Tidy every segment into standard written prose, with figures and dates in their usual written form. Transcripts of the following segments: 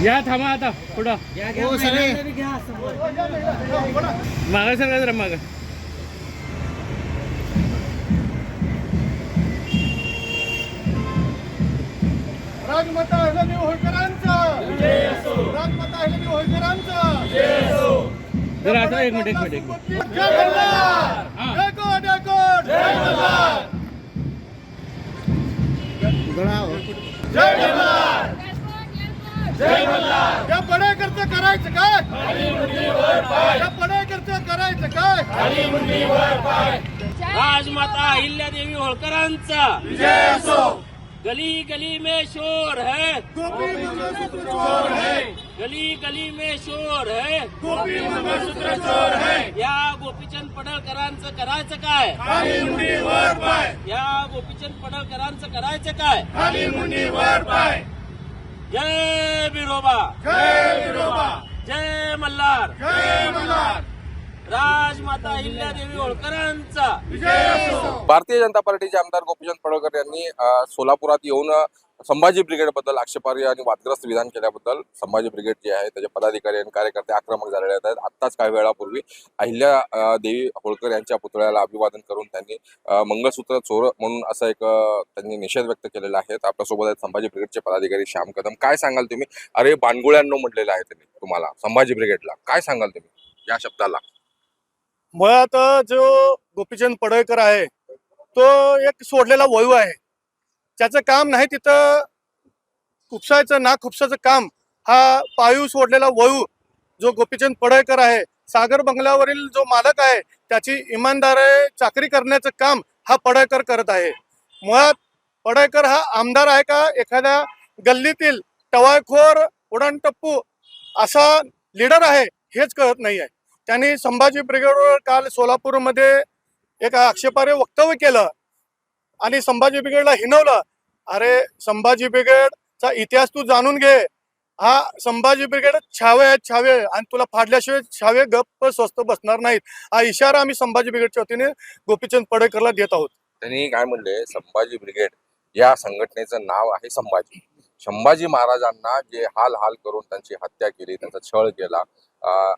या थांबा आता पुढं मागा सर जरा माग. राजमाता अहिल्यादेवी होळकरांचा जय असो. राजमाता अहिल्यादेवी होळकरांचा जय असो. जरा आता एक मिनिट जय मल्हार. जय कोट जय कोट जय मल्हार. जय मल्हार. जय मल्हार. या पडेकरचं करायचं काय? खाली मुंडी वर पाय. या पडेकरचं करायचं काय? खाली मुंडी वर पाय. राजमाता अहिल्यादेवी होळकरांचा जय असो. गली गली में शोर है, गोपी मंगलसूत्र चोर है. गली गली में शोर है. गोपी मंगलसूत्र चोर है. या गोपीचंद पडळकरांचं करायचं काय? खाली मुंडी वर पाय. या गोपीचंद पडळकरांचं करायचं काय? खाली मुंडी वर पाय. जय बिरोबा, जय विरोबा. जय मल्हार. जय मल्हार. राजमाता अहिल्यादेवी होळकरांचा विजय असो. भारतीय जनता पार्टीचे आमदार गोपीचंद पडळकर यांनी सोलापुरात येऊन संभाजी ब्रिगेडबद्दल आक्षेपार्ह आणि वादग्रस्त विधान केल्याबद्दल संभाजी ब्रिगेड जे आहे त्याचे पदाधिकारी आणि कार्यकर्ते आक्रमक झालेले आहेत. आत्ताच काही वेळापूर्वी अहिल्या देवी होळकर यांच्या पुतळ्याला अभिवादन करून त्यांनी मंगळसूत्र चोर म्हणून असा एक त्यांनी निषेध व्यक्त केलेला आहे. आपल्यासोबत आहेत संभाजी ब्रिगेडचे पदाधिकारी श्याम कदम. काय सांगाल तुम्ही? अरे बाणगुळ्यांनो म्हटलेलं आहे त्यांनी तुम्हाला संभाजी ब्रिगेडला. काय सांगाल तुम्ही या शब्दाला? मुळात जो गोपीचंद पडळकर आहे तो एक सोडलेला वळू आहे. त्याचं काम नाही तिथं खुपसायचं ना खुपसाचं काम हा पायू सोडलेला वळू जो गोपीचंद पडळकर आहे, सागर बंगल्यावरील जो मालक आहे त्याची इमानदार चाकरी करण्याचं काम हा पडळकर करत आहे. मुळात पडळकर हा आमदार आहे का एखाद्या गल्लीतील टवाळखोर उडाणटप्पू असा लीडर आहे हेच कळत नाही आहे. त्यांनी संभाजी ब्रिगेडवर काल सोलापूरमध्ये एक आक्षेपार्ह वक्तव्य केलं आणि संभाजी ब्रिगेडला हिणवलं. अरे संभाजी ब्रिगेडचा इतिहास तू जाणून घे. हा संभाजी ब्रिगेड छावे आहेत छावे, आणि तुला फाडल्याशिवाय छावे गप्प स्वस्त बसणार नाहीत. हा इशारा आम्ही संभाजी ब्रिगेडच्या वतीने गोपीचंद पडळकरला देत आहोत. त्यांनी काय म्हणले, संभाजी ब्रिगेड या संघटनेचं नाव आहे संभाजी. संभाजी महाराजांना जे हाल हाल करून त्यांची हत्या केली, त्यांचा छळ केला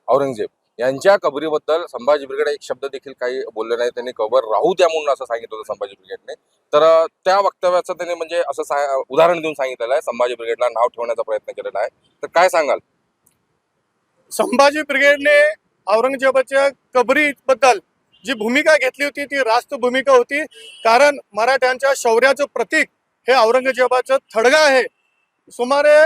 औरंगजेब यांच्या कबरीबद्दल संभाजी ब्रिगेड एक शब्द देखील काही बोलले नाही. त्यांनी कबर राहू द्या म्हणून असं सांगितलं होतं संभाजी ब्रिगेडने. तर त्या वक्तव्याचं त्यांनी म्हणजे असं उदाहरण देऊन सांगितलेलं आहे, संभाजी ब्रिगेडला नाव ठेवण्याचा प्रयत्न केलेला आहे. तर काय सांगाल? संभाजी ब्रिगेडने औरंगजेबाच्या कबरीबद्दल जी भूमिका घेतली होती ती रास्त भूमिका होती. कारण मराठ्यांच्या शौर्याचं प्रतीक हे औरंगजेबाचं थडगा आहे. सुमारे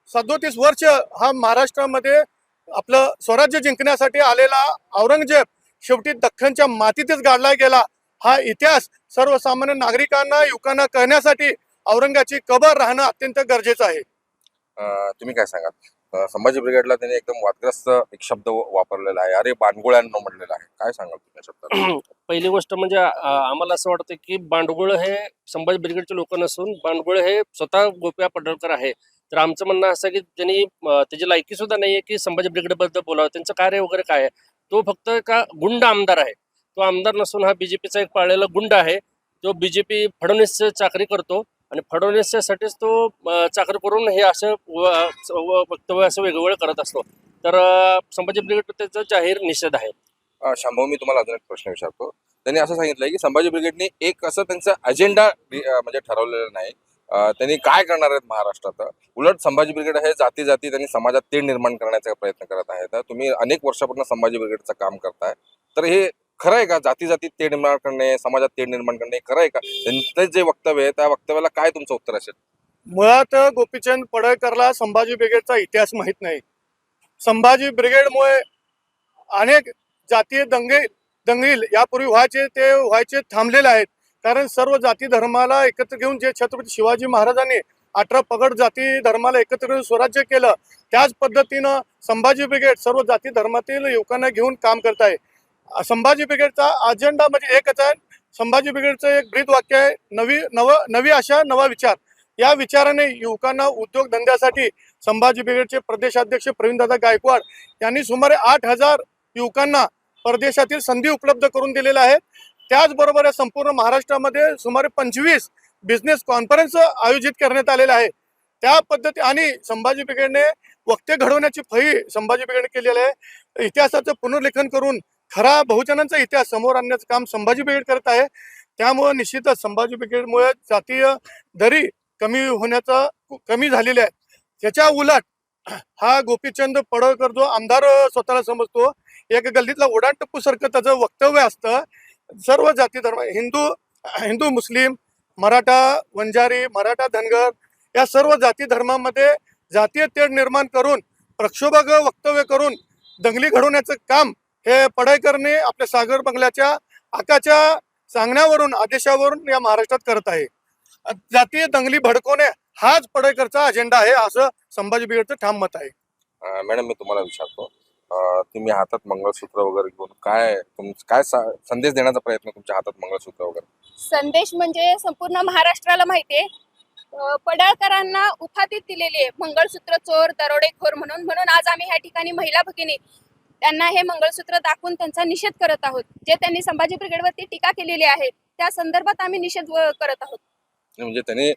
37 वर्ष हा महाराष्ट्रामध्ये आपलं स्वराज्य जिंकण्यासाठी आलेला औरंगजेब शेवटी दख्खनच्या मातीतच गाडला गेला. हा इतिहास सर्वसामान्य नागरिकांना युवकांना कळण्यासाठी औरंगाची कबर राहणं अत्यंत गरजेचं आहे. तुम्ही काय सांगाल? संभाजी ब्रिगेडला त्यांनी एकदम वादग्रस्त एक शब्द वापरलेला आहे, अरे बाणगुळ्यांनो म्हटलेला आहे. काय सांगाल तुम्ही या शब्दाला? पहिली गोष्ट म्हणजे आम्हाला असं वाटतं की बांडगुळ हे संभाजी ब्रिगेडचे लोक नसून बांडगुळ हे स्वतः गोप्या पडळकर आहे. तर आमचं म्हणणं असं की त्यांनी त्याची लायकी सुद्धा नाहीये की संभाजी ब्रिगेडबद्दल बोलावं. त्यांचं कार्य वगैरे काय आहे? तो फक्त का गुंड आमदार आहे. तो आमदार नसून हा बीजेपीचा एक पाळलेला गुंड आहे. तो बीजेपी फडणवीस चाकरी करतो आणि फडणवीससाठीच तो चाकरी करून हे असं वक्तव्य असं वेगवेगळं करत असतो. तर संभाजी ब्रिगेड त्याचा जाहीर निषेध आहे. शांभाऊ, मी तुम्हाला अजून एक प्रश्न विचारतो. त्यांनी असं सांगितलंय की संभाजी ब्रिगेडने एक असं त्यांचा अजेंडा म्हणजे ठरवलेलं नाही. त्यांनी काय करणार आहेत महाराष्ट्रात. उलट संभाजी ब्रिगेड हे जाती जाती त्यांनी समाजात तेढ निर्माण करण्याचा प्रयत्न करत आहेत. तुम्ही अनेक वर्षापासून संभाजी ब्रिगेडचं काम करताय, तर हे खरं आहे का? जाती जाती तेढ निर्माण करणे, समाजात तेढ निर्माण करणे खरं आहे का? त्यांचं जे वक्तव्य आहे त्या वक्तव्याला काय तुमचं उत्तर असेल? मुळात गोपीचंद पडळकरला संभाजी ब्रिगेडचा इतिहास माहीत नाही. संभाजी ब्रिगेडमुळे अनेक जातीय दंगल यापूर्वी व्हायचे थांबलेले आहेत. कारण सर्व जाती धर्माला एकत्र घेऊन जे छत्रपती शिवाजी महाराजांनी 18 पगड जाती धर्माला एकत्र घेऊन स्वराज्य केलं, त्याच पद्धतीनं संभाजी ब्रिगेड सर्व जाती धर्मातील युवकांना घेऊन काम करत आहे. संभाजी ब्रिगेडचा अजेंडा म्हणजे एकच आहे. संभाजी ब्रिगेडचं एक ब्रीद वाक्य आहे, नवी आशा नवा विचार. या विचाराने युवकांना उद्योगधंद्यासाठी संभाजी ब्रिगेडचे प्रदेशाध्यक्ष प्रवीणदादा गायकवाड यांनी सुमारे 8,000 युवकांना परदेशातील संधी उपलब्ध करून दिलेल्या आहेत. त्याचबरोबर संपूर्ण महाराष्ट्रामध्ये सुमारे 25 बिझनेस कॉन्फरन्स आयोजित करण्यात आलेले आहे. त्या पद्धती आणि संभाजी ब्रिगेडने वक्ते घडवण्याची फळी संभाजी ब्रिगेडने केलेली आहे. इतिहासाचं पुनर्लेखन करून खरा बहुजनांचा इतिहास समोर आणण्याचं काम संभाजी ब्रिगेड करत आहे. त्यामुळे निश्चितच संभाजी ब्रिगेडमुळे जातीय दरी कमी झालेली आहे. त्याच्या उलट हा गोपीचंद पडळकर जो आमदार स्वतःला समजतो, एक गल्लीतला उडाणटप्पू सारखं त्याचं वक्तव्य असतं. सर्व जाती धर्म हिंदू मुस्लिम मराठा वंजारी मराठा धनगर या सर्व जाती धर्मामध्ये जातीय तेढ निर्माण करून प्रक्षोभक वक्तव्य करून दंगली घडवण्याचं काम हे पडळकरने आपल्या सागर बंगल्याच्या आकाच्या सांगण्यावरून आदेशावरून या महाराष्ट्रात करत आहे. जातीय दंगली भडकवणे हाच पडळकरचा अजेंडा आहे असं संभाजी ब्रिगेडचं ठाम मत आहे. मॅडम, मी तुम्हाला विचारतो, तुम्ही हातात मंगळसूत्र वगैरे घेऊन काय संदेश देण्याचा प्रयत्न, तुमच्या हातात मंगळसूत्र वगैरे? संदेश म्हणजे संपूर्ण महाराष्ट्राला माहितीये, पडळकरांना उपाधी दिलेली आहे मंगळसूत्र चोर दरोडेखोर म्हणून आज आम्ही ह्या ठिकाणी महिला भगिनी त्यांना हे मंगळसूत्र दाखवून त्यांचा निषेध करत आहोत. जे त्यांनी संभाजी ब्रिगेडवरती टीका केलेली आहे त्या संदर्भात आम्ही निषेध करत आहोत. म्हणजे त्यांनी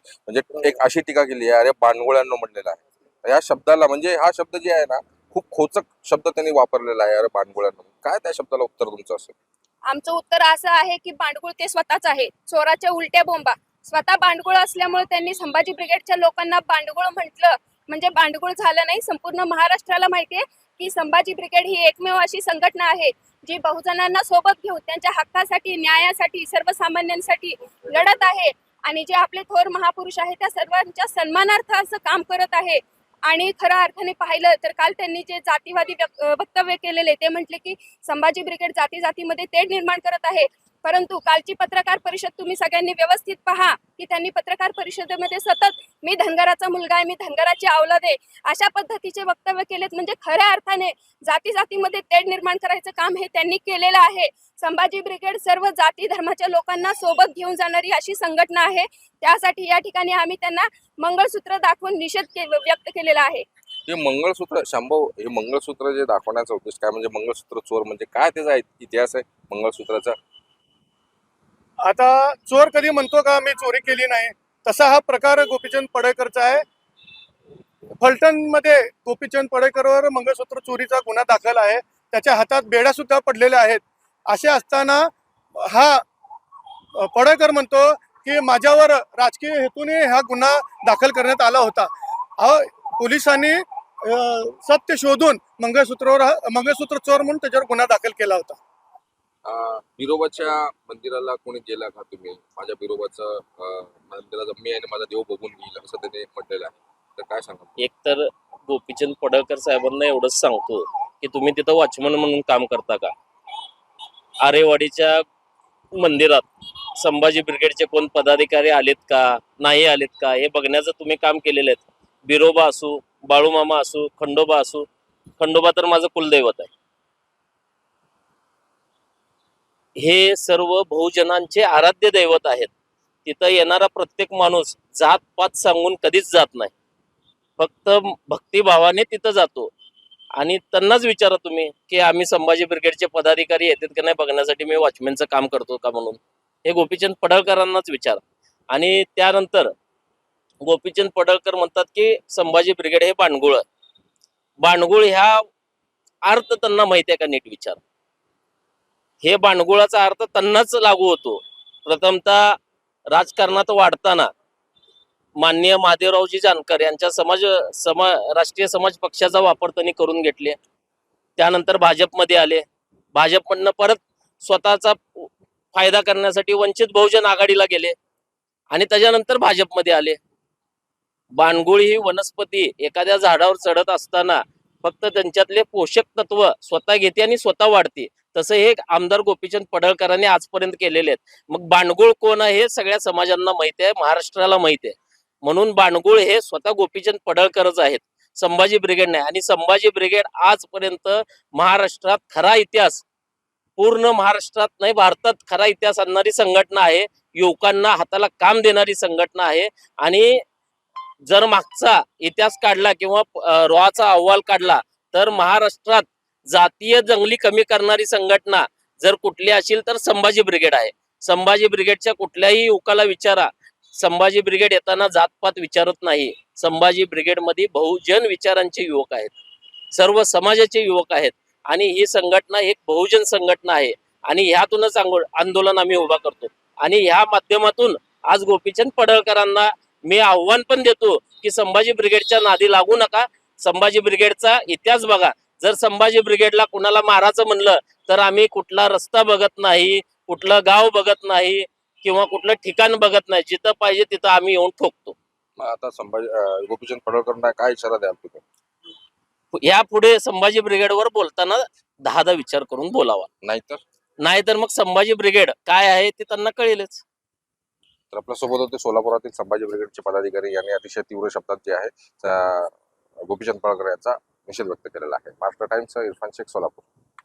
एक अशी टीका केली आहे, अरे बांडगुळ्यांनो म्हटलेला आहे. या शब्दाला म्हणजे हा शब्द जे आहे ना, खूप खोचक शब्द त्यांनी वापरलेला आहे, अरे बांडगुळ्यांनो. काय त्या शब्दाला उत्तर तुमचं असेल? आमचं उत्तर असं आहे की बांडगुळ ते स्वतःच आहे, चोराच्या उलट्या बोंबा. स्वतः बांडगुळ असल्यामुळे त्यांनी संभाजी ब्रिगेडच्या लोकांना बांडगुळ म्हटलं म्हणजे बांडगुळ झालं नाही. संपूर्ण महाराष्ट्राला माहितीये की संभाजी ब्रिगेड ही एकमेव अशी संघटना आहे जी बहुजनांना सोबत घेऊन त्यांच्या हक्कासाठी न्यायासाठी सर्वसामान्यांसाठी लढत आहे आणि जे आपले थोर महापुरुष आहेत त्या सर्वांच्या सन्मानार्थ असं काम करत आहे. आणि खऱ्या अर्थाने पाहिलं तर काल त्यांनी जे जातीवादी वक्तव्य केलेले ते म्हटले की संभाजी ब्रिगेड जातीमध्ये तेढ निर्माण करत आहे. परंतु कालची पत्रकार परिषद तुम्ही सगळ्यांनी व्यवस्थित पहा की त्यांनी पत्रकार परिषदेमध्ये सतत मी धनगराचा मुलगा आहे, मी धनगराची औलाद आहे अशा पद्धतीचे वक्तव्य केलेत. म्हणजे खऱ्या अर्थाने जातीमध्ये तेढ निर्माण करायचं काम हे त्यांनी केलेलं आहे. संभाजी ब्रिगेड सर्व जाती धर्माच्या लोकांना सोबत घेऊन जाणारी अशी संघटना आहे. त्यासाठी या ठिकाणी आम्ही त्यांना मंगळसूत्र दाखवून निषेध व्यक्त केलेला आहे. हे मंगळसूत्र शांभव, हे मंगळसूत्र जे दाखवण्याचा उद्देश काय, म्हणजे मंगळसूत्र चोर म्हणजे काय, त्याचा इतिहास आहे मंगळसूत्राचा? आता चोर कधी म्हणतो का मी चोरी केली नाही, तसा हा प्रकार गोपीचंद पडळकरचा आहे. फलटण मध्ये गोपीचंद पडळकरवर मंगळसूत्र चोरीचा गुन्हा दाखल आहे. त्याच्या हातात बेड्या सुद्धा पडलेल्या आहेत. असे असताना हा पडळकर म्हणतो की माझ्यावर राजकीय हेतूने हा गुन्हा दाखल करण्यात आला होता. पोलिसांनी सत्य शोधून मंगळसूत्र चोर म्हणून त्याच्यावर गुन्हा दाखल केला होता. बिरोबाच्या मंदिराला कोणी गेला का तुम्ही? माझ्या बिरोबाचं मंदिराचा मी आणि माझा देव बघून घेईल असं त्याने म्हटलेलं आहे, तर काय सांगा? एक तर गोपीचंद पडळकर साहेबांना एवढंच सांगतो की तुम्ही तिथं वॉचमन म्हणून काम करता का? आरेवाडीच्या मंदिरात संभाजी ब्रिगेडचे कोण पदाधिकारी आलेत का, नाही आलेत का, हे बघण्याचं तुम्ही काम केलेलं आहे. बिरोबा असू, बाळूमामा असू, खंडोबा असू, खंडोबा तर माझं कुलदैवत आहे. हे सर्व बहुजनांचे आराध्य दैवत आहेत. तिथं येणारा प्रत्येक माणूस जात पात सांगून कधीच जात नाही, फक्त भक्तिभावाने तिथं जातो. आणि त्यांनाच विचारा तुम्ही की आम्ही संभाजी ब्रिगेडचे पदाधिकारी येतात की नाही बघण्यासाठी मी वॉचमॅनचं काम करतो का म्हणून. हे गोपीचंद पडळकरांनाच विचारा. आणि त्यानंतर गोपीचंद पडळकर म्हणतात की संभाजी ब्रिगेड हे बांडगुळ ह्या अर्थ त्यांना माहिती आहे का? नीट विचार. हे बांडगुळाचा अर्थ त्यांनाच लागू होतो. प्रथमतः राजकारणात वाढताना माननीय महादेवरावजी जानकर यांच्या राष्ट्रीय समाज पक्षाचा वापर त्यांनी करून घेतले. त्यानंतर भाजपमध्ये आले. भाजपमधनं परत स्वतःचा फायदा करण्यासाठी वंचित बहुजन आघाडीला गेले आणि त्याच्यानंतर भाजपमध्ये आले. बांडगुळ ही वनस्पती एखाद्या झाडावर चढत असताना फक्त त्यांच्यातले पोषक तत्व स्वतः घेते आणि स्वतः वाढते. तसं हे आमदार गोपीचंद पडळकरांनी आजपर्यंत केलेले आहेत. मग बांडगुळ कोण आहे हे सगळ्या समाजांना माहिती आहे, महाराष्ट्राला माहिती आहे. म्हणून बांडगुळ हे स्वतः गोपीचंद पडळकरच आहेत, संभाजी ब्रिगेड नाही. आणि संभाजी ब्रिगेड आजपर्यंत महाराष्ट्रात खरा इतिहास, पूर्ण महाराष्ट्रात नाही भारतात खरा इतिहास आणणारी संघटना आहे. युवकांना हाताला काम देणारी संघटना आहे. आणि जर मागचा इतिहास काढला किंवा रोहाचा अहवाल काढला तर महाराष्ट्रात जातीय दंगली कमी करणारी संघटना जर कुठली असेल तर संभाजी ब्रिगेड आहे. संभाजी ब्रिगेडच्या कुठल्याही युवकाला विचारा, संभाजी ब्रिगेड येताना जातपात विचारत नाही. संभाजी ब्रिगेडमध्ये बहुजन विचारांचे युवक आहेत, सर्व समाजाचे युवक आहेत आणि ही संघटना एक बहुजन संघटना आहे आणि ह्यातूनच आंदोलन आम्ही उभा करतो. आणि ह्या माध्यमातून आज गोपीचंद पडळकरांना मी आव्हान पण देतो की संभाजी ब्रिगेडच्या नादी लागू नका. संभाजी ब्रिगेडचा इतिहास बघा. जर संभाजी ब्रिगेडला कुणाला मारायचं म्हणलं तर आम्ही कुठला रस्ता बघत नाही, कुठलं गाव बघत नाही किंवा कुठलं ठिकाण बघत नाही. जिथं पाहिजे तिथं आम्ही येऊन ठोकतो. मग आता गोपीचंद पडळकरांना काय इशारा द्याल तुम्ही? यापुढे संभाजी ब्रिगेडवर बोलताना 10दा विचार करून बोलावा. नाहीतर मग संभाजी ब्रिगेड काय आहे ते त्यांना कळेलच. तर आपल्यासोबत होते सोलापुरातील संभाजी ब्रिगेडचे पदाधिकारी यांनी अतिशय तीव्र शब्दात जे आहे गोपीचंद पडळकर यांचा निषेध व्यक्त केलेला आहे. महाराष्ट्र टाइम्स इरफान शेख, सोलापूर.